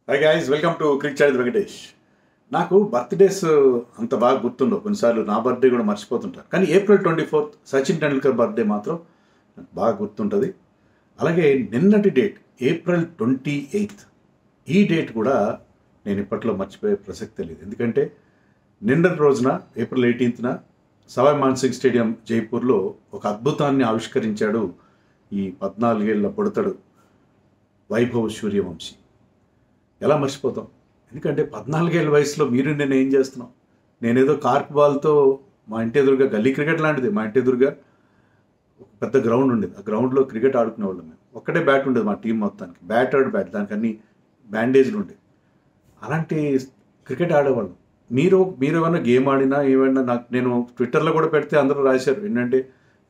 Hi guys, welcome to Crick child Venkatesh. నాకు birthdays అంత బాగా గుర్తుండవు, కొన్నిసార్లు నా బర్త్డే కూడా మర్చిపోతుంటాను. కానీ April 24 సచిన్ టెండూల్కర్ బర్త్డే మాత్రం నాకు బాగా గుర్తుంటుంది. అలాగే నిన్నటి డేట్ April 28, ఈ డేట్ కూడా నేను ఇప్పట్లో మర్చిపోయే ప్రసక్తే లేదు. ఎందుకంటే నిన్నటి రోజున April 18న సవాయ్ మాన్సింగ్ స్టేడియం జైపూర్లో ఒక అద్భుతాన్ని ఆవిష్కరించాడు ఈ 14 ఏళ్ల పొడతడు వైభవ్ సూర్యవంశీ. ఎలా మర్చిపోతాం? ఎందుకంటే 14 ఏళ్ళ వయసులో మీరు నేను ఏం చేస్తున్నాం? నేనేదో కార్క్ బాల్తో మా ఇంటి ఎదురుగా గల్లీ క్రికెట్ లాంటిది, మా ఇంటి ఎదురుగా ఒక పెద్ద గ్రౌండ్ ఉండేది. ఆ గ్రౌండ్లో క్రికెట్ ఆడుకునేవాళ్ళం మేము. ఒక్కటే బ్యాట్ ఉండేది మా టీం మొత్తానికి, బ్యాట్ దానికి అన్ని బ్యాండేజ్లు ఉండేవి. అలాంటి క్రికెట్ ఆడేవాళ్ళం. మీరు ఏమైనా గేమ్ ఆడినా ఏమైనా నేను ట్విట్టర్లో కూడా పెడితే అందరూ రాశారు ఏంటంటే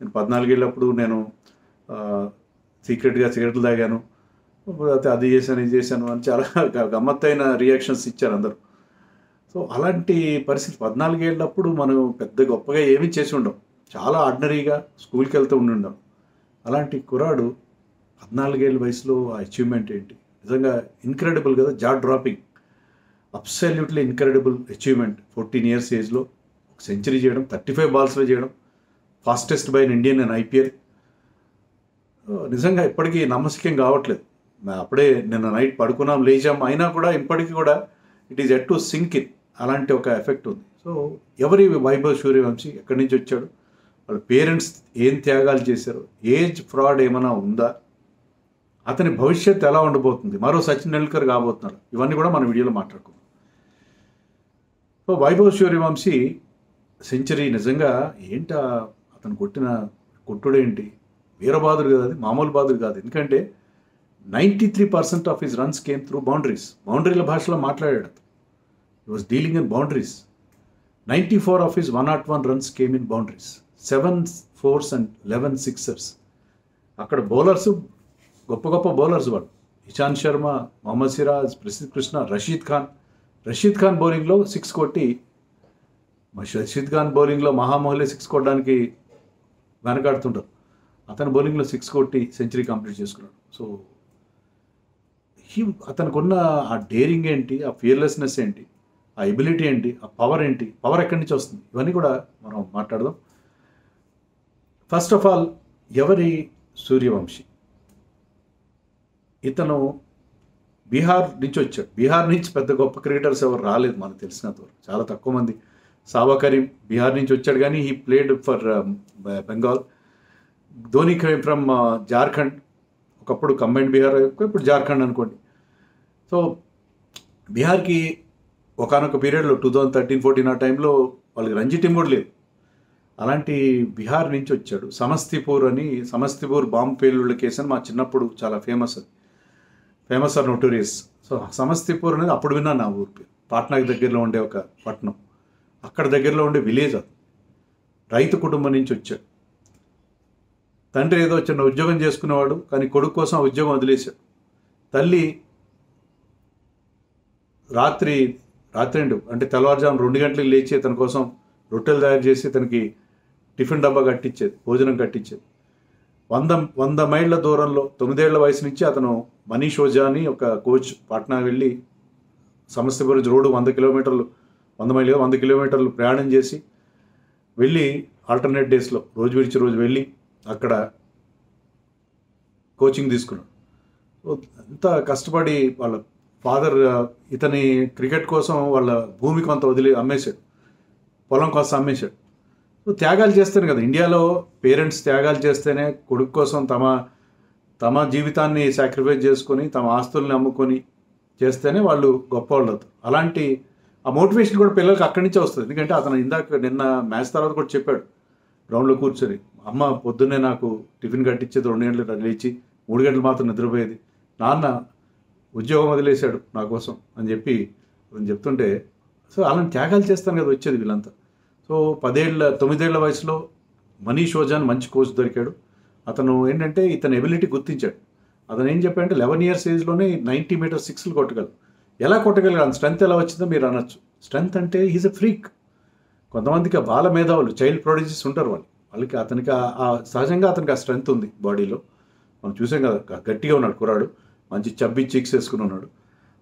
నేను 14 ఏళ్ళప్పుడు నేను సీక్రెట్గా సిగరెట్లు తాగాను, అయితే అది చేశాను ఇది చేశాను అని చాలా గమ్మత్తైన రియాక్షన్స్ ఇచ్చారు అందరూ. సో అలాంటి పరిస్థితి 14 ఏళ్ళప్పుడు మనం పెద్ద గొప్పగా ఏమీ చేసి ఉండం, చాలా ఆర్డినరీగా స్కూల్కి వెళ్తూ ఉండం. అలాంటి కుర్రాడు 14 ఏళ్ళ వయసులో ఆ అచీవ్మెంట్ ఏంటి, నిజంగా ఇన్క్రెడిబుల్ కదా, జా dropping, absolutely incredible achievement. 14 years ఏజ్లో ఒక సెంచరీ చేయడం, 35 బాల్స్లో చేయడం, fastest by in Indian and IPL. నిజంగా ఇప్పటికీ నమ్మశక్యం కావట్లేదు. అప్పుడే నిన్న నైట్ పడుకున్నాం లేచాం, అయినా కూడా ఇప్పటికీ కూడా it is at to sink in, అలాంటి ఒక ఎఫెక్ట్ ఉంది. సో ఎవరి వైభవ్ సూర్యవంశీ, ఎక్కడి నుంచి వచ్చాడు, వాళ్ళ పేరెంట్స్ ఏం త్యాగాలు చేశారు, ఏజ్ ఫ్రాడ్ ఏమైనా ఉందా, అతని భవిష్యత్తు ఎలా ఉండబోతుంది, మరో సచిన్ టెండూల్కర్ కాబోతున్నారు, ఇవన్నీ కూడా మన వీడియోలో మాట్లాడుకుందాం. సో వైభవ్ సూర్యవంశీ సెంచరీ నిజంగా ఏంటా, అతను కొట్టిన కొట్టుడేంటి, వీరబాదుడు కదా, అది మామూలు బాదుడు కాదు. ఎందుకంటే 93% of his runs came through boundaries. బౌండరీల భాషలో మాట్లాడాడు. He was dealing in boundaries. 94 of his 101 runs came in boundaries, 7 4s and 11 6ers. అక్కడ బౌలర్స్ గొప్ప గొప్ప బౌలర్స్ వాళ్ళు, ఇషాంత్ శర్మ, మొహమ్మద్ సిరాజ్, ప్రసిద్ధ్ కృష్ణ, రషీద్ ఖాన్ బౌలింగ్లో 6 కొట్టి, రషీద్ ఖాన్ బౌలింగ్లో మహామహులే 6 కొట్టడానికి వెనకాడుతుంటారు, అతని బౌలింగ్లో 6 కొట్టి సెంచరీ కంప్లీట్ చేసుకున్నాడు. సో అతనికి ఉన్న ఆ డేరింగ్ ఏంటి, ఆ ఫియర్లెస్నెస్ ఏంటి, ఆ ఎబిలిటీ ఏంటి, ఆ పవర్ ఏంటి, పవర్ ఎక్కడి నుంచి వస్తుంది, ఇవన్నీ కూడా మనం మాట్లాడదాం. ఫస్ట్ ఆఫ్ ఆల్, ఎవరి సూర్యవంశీ? ఇతను బీహార్ నుంచి వచ్చాడు. బీహార్ నుంచి పెద్ద గొప్ప క్రికెటర్స్ ఎవరు రాలేదు మనకు తెలిసినంతవరకు, చాలా తక్కువ మంది. సాబా కరీం బీహార్ నుంచి వచ్చాడు, కానీ he played for Bengal. Dhoni from Jharkhand, ఒకప్పుడు కంబైన్డ్ బీహార్, ఇప్పుడు జార్ఖండ్ అనుకోండి. సో బీహార్కి ఒకనొక పీరియడ్లో 2013-14 ఆ టైంలో వాళ్ళకి రంజీ టీం కూడా లేదు. అలాంటి బీహార్ నుంచి వచ్చాడు. సమస్తీపూర్ బాంబు పేలుళ్ళ కేసు అని మా చిన్నప్పుడు చాలా famous are notorious. So Samastipur అనేది అప్పుడు విన్నాను, నా ఊరి పేరు. పాట్నాకి దగ్గరలో ఉండే ఒక పట్టణం, అక్కడ దగ్గరలో ఉండే విలేజ్. అది రైతు కుటుంబం నుంచి వచ్చాడు. తండ్రి ఏదో చిన్న ఉద్యోగం చేసుకునేవాడు, కానీ కొడుకు కోసం ఆ ఉద్యోగం వదిలేశాడు. తల్లి రాత్రి అంటే తెల్లవారుజాము 2 గంటలకు లేచి తన కోసం రొట్టెలు తయారు చేసి తనకి టిఫిన్ డబ్బా కట్టించేది, భోజనం కట్టించేది. 100 మైళ్ళ దూరంలో 9 ఏళ్ల వయసు నుంచి అతను మనీష్ ఓజా అని ఒక కోచ్ పాట్నా వెళ్ళి సమస్తీపూర్ రోడ్డు 100 కిలోమీటర్లు ప్రయాణం చేసి వెళ్ళి ఆల్టర్నేట్ డేస్లో రోజు విడిచి రోజు వెళ్ళి అక్కడ కోచింగ్ తీసుకున్నాడు. అంత కష్టపడి వాళ్ళ ఫాదర్ ఇతని క్రికెట్ కోసం వాళ్ళ భూమి కొంత అమ్మేశాడు, పొలం కోసం అమ్మేశాడు. సో త్యాగాలు చేస్తేనే కదా, ఇండియాలో పేరెంట్స్ త్యాగాలు చేస్తేనే కొడుకు కోసం తమ జీవితాన్ని సాక్రిఫైస్ చేసుకొని తమ ఆస్తుల్ని అమ్ముకొని చేస్తేనే వాళ్ళు గొప్పవాళ్ళు అవుతారు. అలాంటి ఆ మోటివేషన్ కూడా పిల్లలకి అక్కడి నుంచే వస్తుంది. ఎందుకంటే అతను నిన్న మ్యాచ్ తర్వాత కూడా చెప్పాడు, గ్రౌండ్లో కూర్చొని, అమ్మ పొద్దున్నే నాకు టిఫిన్ కట్టించేది, 2 గంటలు లేచి 3 గంటలు మాత్రం నిద్రపోయేది, నాన్న ఉద్యోగం వదిలేశాడు నా కోసం అని చెప్పి అతను చెప్తుంటే, సో అలాంటి త్యాగాలు చేస్తాను కదా వచ్చేది వీళ్ళంతా. సో 9 ఏళ్ల వయసులో మనీష్ ఓజా అని మంచి కోచ్ దొరికాడు. అతను ఏంటంటే ఇతని ఎబిలిటీ గుర్తించాడు. అతను ఏం చెప్పాడంటే 11 ఇయర్స్ ఏజ్లోనే 90 మీటర్స్ 6లు కొట్టగలరు. ఎలా కొట్టగలిగాను, స్ట్రెంత్ ఎలా వచ్చిందో మీరు అనొచ్చు. స్ట్రెంత్ అంటే హీజ్ ఎ ఫ్రీక్. కొంతమందికి ఆ బాల మేధావులు, చైల్డ్ ప్రొడిజీస్ ఉంటారు వాళ్ళకి అతనికి సహజంగా అతనికి ఆ స్ట్రెంత్ ఉంది బాడీలో. మనం చూసాం కదా, గట్టిగా ఉన్నాడు కుర్రాడు, మంచి చబ్బి చిక్స్ వేసుకుని ఉన్నాడు.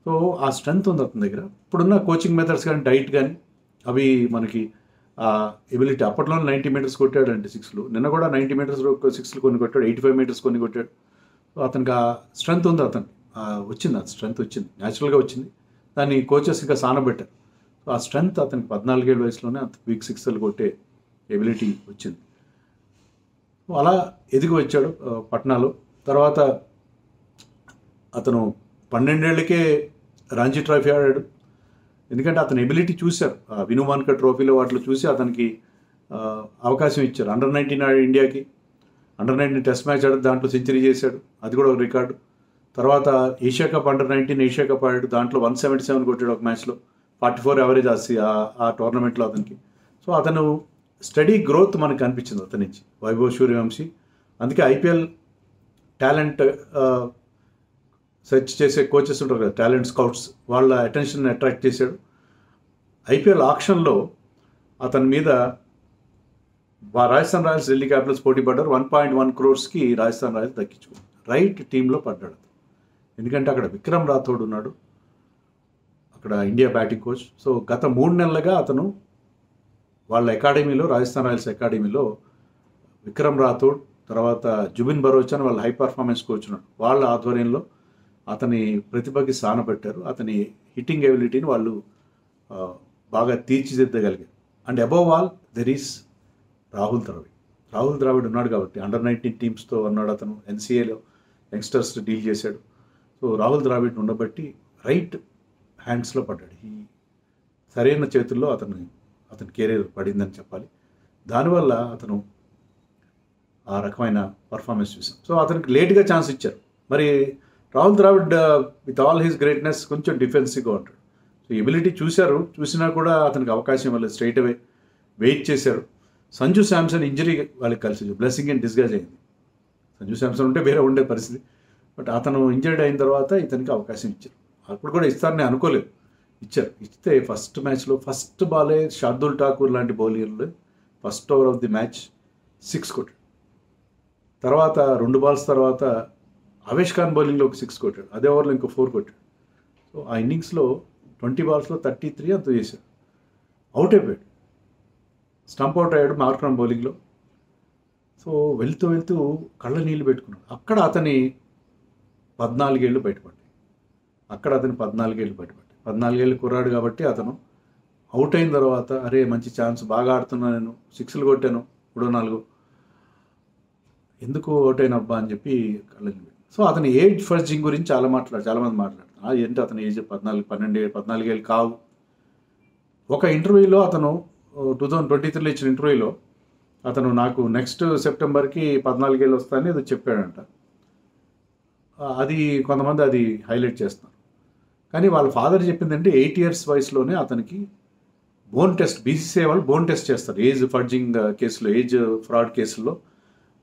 సో ఆ స్ట్రెంగ్త్ ఉంది అతని దగ్గర. ఇప్పుడున్న కోచింగ్ మెథడ్స్ కానీ డైట్ కానీ అవి మనకి ఎబిలిటీ. అప్పట్లో 90 మీటర్స్ కొట్టాడంటే సిక్స్లు, నిన్న కూడా 90 మీటర్స్ సిక్స్లు కొన్ని కొట్టాడు, 85 మీటర్స్ కొన్ని కొట్టాడు. సో అతనికి ఆ స్ట్రెంగ్త్ ఉంది, అతనికి వచ్చింది, ఆ స్ట్రెంగ్త్ వచ్చింది, న్యాచురల్గా వచ్చింది. దాన్ని కోచెస్ ఇంకా సానబెట్టారు. సో ఆ స్ట్రెంగ్త్ అతనికి 14 ఏళ్ళ వయసులోనే అంత వీక్ సిక్స్లు కొట్టే ఎబిలిటీ వచ్చింది. అలా ఎదిగి వచ్చాడు పట్నాలో. తర్వాత అతను 12 ఏళ్ళకే రంజీ ట్రోఫీ ఆడాడు. ఎందుకంటే అతని ఎబిలిటీ చూశారు, విను మాన్కర్ ట్రోఫీలో వాటిలో చూసి అతనికి అవకాశం ఇచ్చారు. అండర్-19 ఆడాడు ఇండియాకి, అండర్-19 టెస్ట్ మ్యాచ్ ఆడాడు, దాంట్లో సెంచరీ చేశాడు, అది కూడా ఒక రికార్డు. తర్వాత Asia cup under-19 Asia cup ఆడాడు, దాంట్లో 177 కొట్టాడు ఒక మ్యాచ్లో, 44 యావరేజ్ ఆ టోర్నమెంట్లో అతనికి. సో అతను స్టడీ గ్రోత్ మనకు కనిపించింది అతని నుంచి, వైభవ్ సూర్యవంశీ. అందుకే ఐపీఎల్ టాలెంట్ సెర్చ్ చేసే కోచెస్ ఉంటారు కదా, టాలెంట్ స్కౌట్స్, వాళ్ళ అటెన్షన్ అట్రాక్ట్ చేశాడు. ఐపీఎల్ ఆక్షన్లో అతని మీద రాజస్థాన్ రాయల్స్, ఢిల్లీ క్యాపిటల్స్ పోటీ పడ్డారు. 1.1 crores రాజస్థాన్ రాయల్స్ దక్కించుకున్నారు. రైట్ టీంలో పడ్డాడు. ఎందుకంటే అక్కడ విక్రమ్ రాథోడ్ ఉన్నాడు, అక్కడ ఇండియా బ్యాటింగ్ కోచ్. సో గత 3 నెలలుగా అతను వాళ్ళ అకాడమీలో, రాజస్థాన్ రాయల్స్ అకాడమీలో విక్రమ్ రాథోడ్, తర్వాత జుబిన్ బరోచన్ వాళ్ళ హై పర్ఫార్మెన్స్ కోచ్ ఉన్నాడు, వాళ్ళ ఆధ్వర్యంలో అతని ప్రతిభకి సానపెట్టారు. అతని హిట్టింగ్ ఎబిలిటీని వాళ్ళు బాగా తీర్చిదిద్దగలిగారు. And above all there is Rahul Dravid ఉన్నాడు కాబట్టి అండర్-19 టీమ్స్తో ఉన్నాడు అతను. ఎన్సీఏలో యంగ్స్టర్స్ డీల్ చేశాడు. సో రాహుల్ ద్రావిడ్ ఉండబట్టి రైట్ హ్యాండ్స్లో పడ్డాడు. ఈ సరైన చేతుల్లో అతని కెరీర్ పడిందని చెప్పాలి. దానివల్ల అతను ఆ రకమైన పర్ఫార్మెన్స్ చూసాం. సో అతనికి లేట్గా ఛాన్స్ ఇచ్చారు. మరి Rahul Dravid with all his greatness కొంచెం డిఫెన్సివ్గా ఉంటాడు. సో ఎబిలిటీ చూసినా కూడా అతనికి అవకాశం ఇవ్వలేదు, స్ట్రైట్ అవే వెయిట్ చేశారు. సంజు శాంసన్ ఇంజరీ వాళ్ళకి కలిసి బ్లెస్సింగ్ ఇన్ డిస్గైజ్ అయింది. సంజు శాంసన్ ఉంటే వేరే ఉండే పరిస్థితి, బట్ అతను ఇంజర్డ్ అయిన తర్వాత ఇతనికి అవకాశం ఇచ్చారు. అప్పుడు కూడా ఇస్తారని అనుకోలేదు, ఇచ్చారు. ఇస్తే ఫస్ట్ మ్యాచ్లో ఫస్ట్ బాలే షార్దుల్ ఠాకూర్ లాంటి బౌలర్లు first over of the match 6 కొట్టాడు. తర్వాత 2 balls తర్వాత అవేష్ ఖాన్ బౌలింగ్లో ఒక 6 కొట్టాడు, అదే ఓవర్లో ఇంకో 4 కొట్టాడు. సో ఆ ఇన్నింగ్స్లో 20 balls 33 అంత చేశాడు. అవుట్ అయిపోయాడు, స్టంప్ అవుట్ అయ్యాడు మార్క్రమ్ బౌలింగ్లో. సో వెళ్తూ కళ్ళ నీళ్ళు పెట్టుకున్నాడు. అక్కడ అతని 14 ఏళ్ళు బయటపడ్డాయి. 14 ఏళ్ళు కుర్రాడు కాబట్టి అతను అవుట్ అయిన తర్వాత అరే మంచి ఛాన్స్, బాగా ఆడుతున్నాను, నేను 6లు కొట్టాను 3-4, ఎందుకు అవుట్ అయిన అబ్బా అని చెప్పి కళ్ళని. సో అతని ఏజ్ ఫర్జింగ్ గురించి చాలామంది మాట్లాడుతున్నారు. ఏంటి అతని ఏజ్ 14 ఏళ్ళు కావు. ఒక ఇంటర్వ్యూలో అతను 2023లో ఇచ్చిన ఇంటర్వ్యూలో అతను నాకు నెక్స్ట్ సెప్టెంబర్కి 14 ఏళ్ళు వస్తాయని అది చెప్పాడంట. అది కొంతమంది అది హైలైట్ చేస్తున్నారు. కానీ వాళ్ళ ఫాదర్ చెప్పిందంటే 8 years వయసులోనే అతనికి బోన్ టెస్ట్, బీసీసీఐ వాళ్ళు బోన్ టెస్ట్ చేస్తారు ఏజ్ ఫర్జింగ్ కేసులో, ఏజ్ ఫ్రాడ్ కేసుల్లో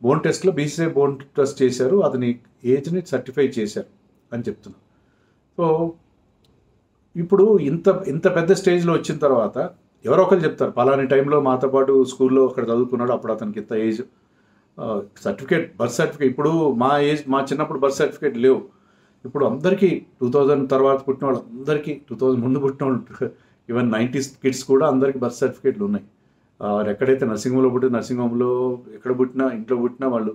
బోన్ టెస్ట్లో బీసీసీఐ బోన్ టెస్ట్ చేశారు, అతని ఏజ్ని సర్టిఫై చేశారు అని చెప్తున్నారు. సో ఇప్పుడు ఇంత పెద్ద స్టేజ్లో వచ్చిన తర్వాత ఎవరో ఒకరు చెప్తారు పలాని టైంలో మాతో పాటు స్కూల్లో అక్కడ చదువుకున్నాడు, అప్పుడు అతనికి ఇంత ఏజ్, సర్టిఫికేట్, బర్త్ సర్టిఫికేట్. ఇప్పుడు మా చిన్నప్పుడు బర్త్ సర్టిఫికేట్ లేవు. ఇప్పుడు అందరికీ 2000 తర్వాత పుట్టిన వాళ్ళు అందరికీ, 2000 ముందు పుట్టిన వాళ్ళు, ఈవెన్ 90s కిడ్స్ కూడా అందరికీ బర్త్ సర్టిఫికేట్లు ఉన్నాయి. ఎక్కడైతే నర్సింగ్ హోమ్లో ఎక్కడ పుట్టినా, ఇంట్లో పుట్టినా వాళ్ళు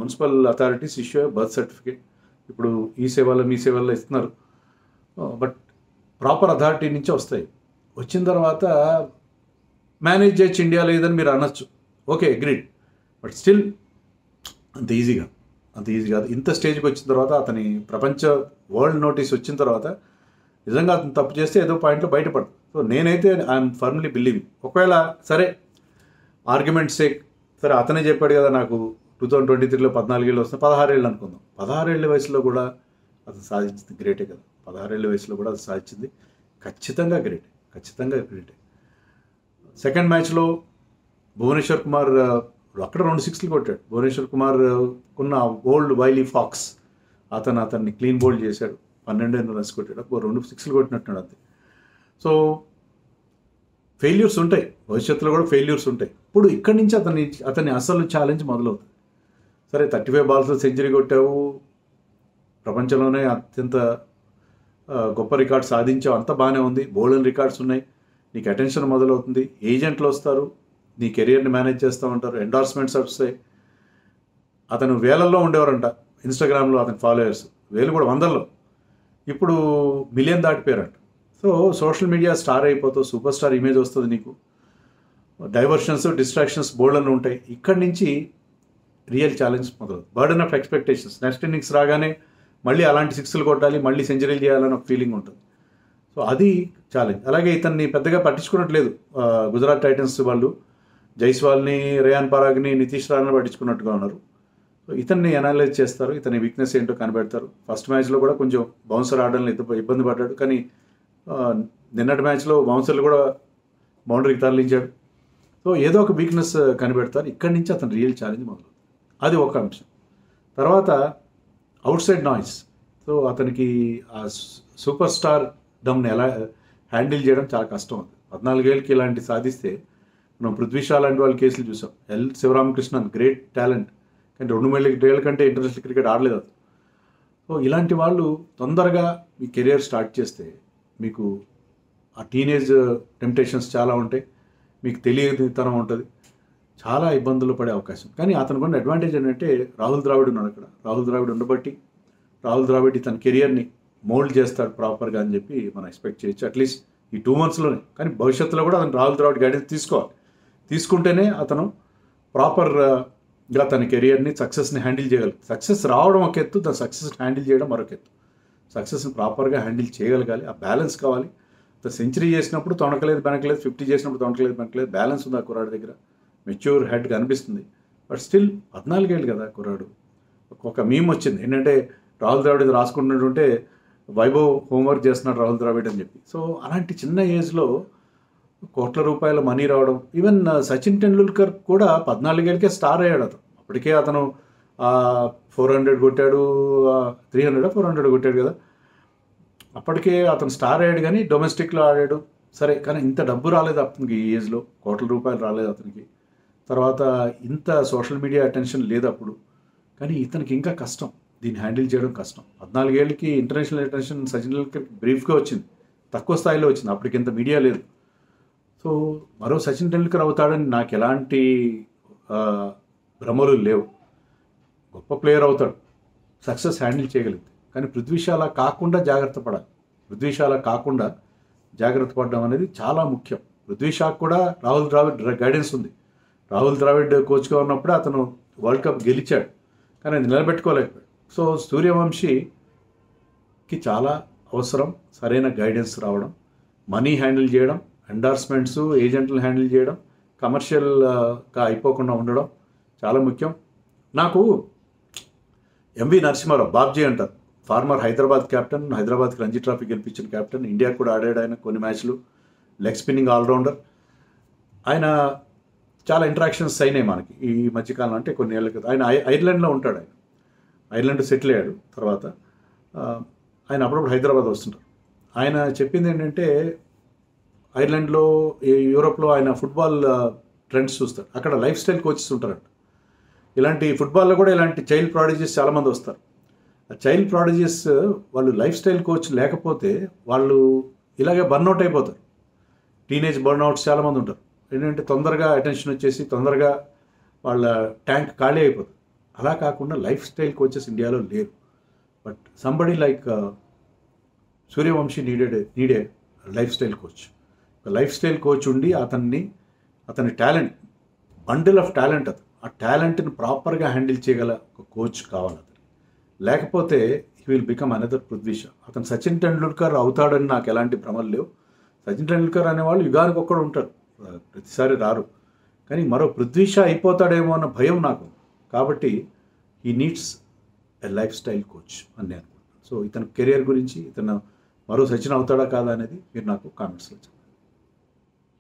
municipal authorities issue birth certificate. ఇప్పుడు మీ సేవల్లో ఇస్తున్నారు, బట్ ప్రాపర్ అథారిటీ నుంచి వస్తాయి. వచ్చిన తర్వాత మేనేజ్ చేయొచ్చు ఇండియా లేదని మీరు అనొచ్చు, ఓకే అగ్రీడ్, బట్ స్టిల్ అంత ఈజీ కాదు. ఇంత స్టేజ్కి వచ్చిన తర్వాత అతని వరల్డ్ నోటీస్ వచ్చిన తర్వాత నిజంగా అతను తప్పు చేస్తే ఏదో పాయింట్లో బయటపడదు. సో నేనైతే ఐఎమ్ ఫర్మ్లీ బిలీవింగ్, ఒకవేళ సరే ఆర్గ్యుమెంట్ సేక్, సరే అతనే చెప్పాడు కదా నాకు 2023లో 14 ఏళ్ళు వస్తుంది, 16 ఏళ్ళు అనుకుందాం. 16 ఏళ్ళ వయసులో కూడా అతను సాధించింది గ్రేటే కదా. 16 ఏళ్ళ వయసులో కూడా అది సాధించింది ఖచ్చితంగా గ్రేటే. సెకండ్ మ్యాచ్లో భువనేశ్వర్ కుమార్ అక్కడ 2 6లు కొట్టాడు. భువనేశ్వర్ కుమార్ ఉన్న ఓల్డ్ వైలీ ఫాక్స్ అతన్ని క్లీన్ బౌల్డ్ చేశాడు, 12 runs కొట్టాడు, 2 6లు కొట్టినట్టున్నాడు అంతే. సో ఫెయిల్యూర్స్ ఉంటాయి, భవిష్యత్తులో కూడా ఫెయిల్యూర్స్ ఉంటాయి. ఇప్పుడు ఇక్కడి నుంచి అతని అసలు ఛాలెంజ్ మొదలవుతుంది. సరే 35 balls సెంచరీ కొట్టావు, ప్రపంచంలోనే అత్యంత గొప్ప రికార్డ్ సాధించావు, అంతా బాగానే ఉంది, బోల్డెన్ రికార్డ్స్ ఉన్నాయి, నీకు అటెన్షన్ మొదలవుతుంది, ఏజెంట్లు వస్తారు, నీ కెరియర్ని మేనేజ్ చేస్తూ ఉంటారు, ఎండార్స్మెంట్స్ వస్తాయి. అతను వేలల్లో ఉండేవారంట ఇన్స్టాగ్రామ్లో అతని ఫాలోయర్స్, వేలు కూడా వందల్లో, ఇప్పుడు మిలియన్ దాటిపోయారంట. సో సోషల్ మీడియా స్టార్ అయిపోతావు, సూపర్ స్టార్ ఇమేజ్ వస్తుంది నీకు, డైవర్షన్స్ డిస్ట్రాక్షన్స్ బోల్డెన్ ఉంటాయి. ఇక్కడి నుంచి రియల్ ఛాలెంజ్ మొదలవుతుంది. Burden of expectations, next innings రాగానే మళ్ళీ అలాంటి సిక్స్లు కొట్టాలి, మళ్ళీ సెంచరీలు చేయాలని ఒక ఫీలింగ్ ఉంటుంది. సో అది ఛాలెంజ్. అలాగే ఇతన్ని పెద్దగా పట్టించుకున్నట్లేదు గుజరాత్ టైటన్స్ వాళ్ళు, జైస్వాల్ని, రేయాన్ పరాగ్ని, నితీష్ రాణాని పట్టించుకున్నట్టుగా ఉన్నారు. సో ఇతన్ని అనలైజ్ చేస్తారు, ఇతని వీక్నెస్ ఏంటో కనిపెడతారు. ఫస్ట్ మ్యాచ్లో కూడా కొంచెం బౌన్సర్ ఆడడంలో ఇబ్బంది పడ్డాడు, కానీ నిన్నటి మ్యాచ్లో బౌన్సర్లు కూడా బౌండరీకి తరలించాడు. సో ఏదో ఒక వీక్నెస్ కనిపెడతారు. ఇక్కడి నుంచి అతను రియల్ ఛాలెంజ్ మొదలవుతుంది. అది ఒక అంశం. తర్వాత అవుట్ సైడ్ నాయిస్. సో అతనికి ఆ సూపర్ స్టార్ డమ్ని ఎలా హ్యాండిల్ చేయడం చాలా కష్టం. అది 14 ఏళ్ళకి ఇలాంటి సాధిస్తే, మనం పృథ్వీ షా లాంటి వాళ్ళ కేసులు చూసాం. శివరామకృష్ణన్ గ్రేట్ టాలెంట్, కానీ 2 ఏళ్ళ కంటే ఇంటర్నేషనల్ క్రికెట్ ఆడలేదు అది. సో ఇలాంటి వాళ్ళు తొందరగా మీ కెరియర్ స్టార్ట్ చేస్తే మీకు ఆ టీనేజ్ టెంప్టేషన్స్ చాలా ఉంటాయి, మీకు తెలియనితనం ఉంటుంది, చాలా ఇబ్బందులు పడే అవకాశం. కానీ అతనికి ఉన్న అడ్వాంటేజ్ ఏంటంటే రాహుల్ ద్రావిడ్ ఉన్నాడు అక్కడ. రాహుల్ ద్రావిడ్ ఉండబట్టి రాహుల్ ద్రావిడ్ తన కెరియర్ని మోల్డ్ చేస్తాడు ప్రాపర్గా అని చెప్పి మనం ఎక్స్పెక్ట్ చేయొచ్చు, అట్లీస్ట్ ఈ 2 monthsలోనే. కానీ భవిష్యత్తులో కూడా అతను రాహుల్ ద్రావిడ్ గైడెన్స్ తీసుకోవాలి. తీసుకుంటేనే అతను ప్రాపర్గా తన కెరియర్ని, సక్సెస్ని హ్యాండిల్ చేయగలరు. సక్సెస్ రావడం ఒక ఎత్తు, దాని సక్సెస్ హ్యాండిల్ చేయడం మరొక ఎత్తు. సక్సెస్ని ప్రాపర్గా హ్యాండిల్ చేయగలగాలి, ఆ బ్యాలెన్స్ కావాలి. సెంచరీ చేసినప్పుడు తొణకలేదు బెనకలేదు, 50 చేసినప్పుడు తొణకలేదు బెనకలేదు, బ్యాలెన్స్ ఉంది ఆ కుర్రాడి దగ్గర. మెచ్యూర్ హెడ్ కనిపిస్తుంది, బట్ స్టిల్ 14 ఏళ్ళు కదా కుర్రాడు. ఒక మీమ్ వచ్చింది ఏంటంటే, రాహుల్ ద్రావిడ్ ఇది రాసుకుంటుంటే వైభవ్ హోంవర్క్ చేస్తున్నాడు రాహుల్ ద్రావిడ్ అని చెప్పి. సో అలాంటి చిన్న ఏజ్లో కోట్ల రూపాయల మనీ రావడం. ఈవెన్ సచిన్ టెండూల్కర్ కూడా 14 ఏళ్ళకే స్టార్ అయ్యాడు అతను. అప్పటికే అతను 400 కొట్టాడు, 400 కొట్టాడు కదా. అప్పటికే అతను స్టార్ అయ్యాడు, కానీ డొమెస్టిక్లో ఆడాడు సరే, కానీ ఇంత డబ్బు రాలేదు అతనికి. ఈ ఏజ్లో కోట్ల రూపాయలు రాలేదు అతనికి. తర్వాత ఇంత సోషల్ మీడియా అటెన్షన్ లేదు అప్పుడు. కానీ ఇతనికి ఇంకా కష్టం, దీన్ని హ్యాండిల్ చేయడం కష్టం. 14 ఏళ్ళకి ఇంటర్నేషనల్ అటెన్షన్ సచిన్ టెండూల్కర్ బ్రీఫ్గా వచ్చింది, తక్కువ స్థాయిలో వచ్చింది, అప్పటికి ఇంత మీడియా లేదు. సో మరో సచిన్ టెండూల్కర్ అవుతాడని నాకు ఎలాంటి భ్రమలు లేవు. గొప్ప ప్లేయర్ అవుతాడు, సక్సెస్ హ్యాండిల్ చేయగలిగితే. కానీ పృథ్వీ షా అలా కాకుండా జాగ్రత్త పడాలి. పృథ్వీ షా అలా కాకుండా జాగ్రత్త పడడం అనేది చాలా ముఖ్యం. పృథ్వీ షాకు కూడా రాహుల్ ద్రావిడ్ గైడెన్స్ ఉంది. రాహుల్ ద్రావిడ్ కోచ్గా ఉన్నప్పుడే అతను వరల్డ్ కప్ గెలిచాడు, కానీ అది నిలబెట్టుకోలేకపోయాడు. సో సూర్యవంశీకి చాలా అవసరం సరైన గైడెన్స్ రావడం, మనీ హ్యాండిల్ చేయడం, ఎండార్స్మెంట్స్, ఏజెంట్లు హ్యాండిల్ చేయడం, కమర్షియల్గా అయిపోకుండా ఉండడం చాలా ముఖ్యం. నాకు ఎంవి నరసింహారావు, బాబ్జీ అంటారు, ఫార్మర్ హైదరాబాద్ క్యాప్టెన్, హైదరాబాద్కి రంజీ ట్రాఫీ గెలిపించిన క్యాప్టెన్, ఇండియాకు కూడా ఆడాడు ఆయన కొన్ని మ్యాచ్లు, లెగ్ స్పిన్నింగ్ ఆల్రౌండర్. ఆయన చాలా ఇంటరాక్షన్స్ అయినాయి మనకి ఈ మధ్యకాలం, అంటే కొన్ని ఏళ్ళ క్రితం. ఆయన ఐర్లాండ్లో ఉంటాడు, ఆయన ఐర్లాండ్ సెటిల్ అయ్యాడు. తర్వాత ఆయన అప్పుడప్పుడు హైదరాబాద్ వస్తుంటారు. ఆయన చెప్పింది ఏంటంటే, ఐర్లాండ్లో, యూరోప్లో ఆయన ఫుట్బాల్ ట్రెండ్స్ చూస్తారు, అక్కడ లైఫ్ స్టైల్ కోచెస్ ఉంటారంట. ఇలాంటి ఫుట్బాల్లో కూడా ఇలాంటి చైల్డ్ ప్రాడిజీస్ చాలామంది వస్తారు. ఆ చైల్డ్ ప్రాడిజీస్ వాళ్ళు లైఫ్ స్టైల్ కోచ్ లేకపోతే వాళ్ళు ఇలాగే బర్న్అవుట్ అయిపోతారు. టీనేజ్ బర్న్అవుట్స్ చాలామంది ఉంటారు. ఏంటంటే తొందరగా అటెన్షన్ వచ్చేసి తొందరగా వాళ్ళ ట్యాంక్ ఖాళీ అయిపోతుంది. అలా కాకుండా లైఫ్ స్టైల్ కోచెస్ ఇండియాలో లేరు. బట్ సంబడి లైక్ సూర్యవంశీ నీడే life style coach. Life style coach ఉండి అతని టాలెంట్, బండిల్ ఆఫ్ టాలెంట్, ఆ టాలెంట్ని ప్రాపర్గా హ్యాండిల్ చేయగల ఒక కోచ్ కావాలి అతను. లేకపోతే he will become another Prithvi Shah. అతను సచిన్ టెండూల్కర్ అవుతాడని నాకు ఎలాంటి భ్రమలు లేవు. సచిన్ టెండూల్కర్ అనేవాళ్ళు యుగానికి ఒక్కడు ఉంటారు, ప్రతిసారి రారు. కానీ మరో పృథ్వీ షా అయిపోతాడేమో అన్న భయం నాకు. కాబట్టి he needs a life style coach అని నేను అనుకుంటున్నాను. సో ఇతని కెరియర్ గురించి, ఇతను మరో సచిన్ అవుతాడా కాదా అనేది మీరు నాకు కామెంట్స్లో చెప్పండి.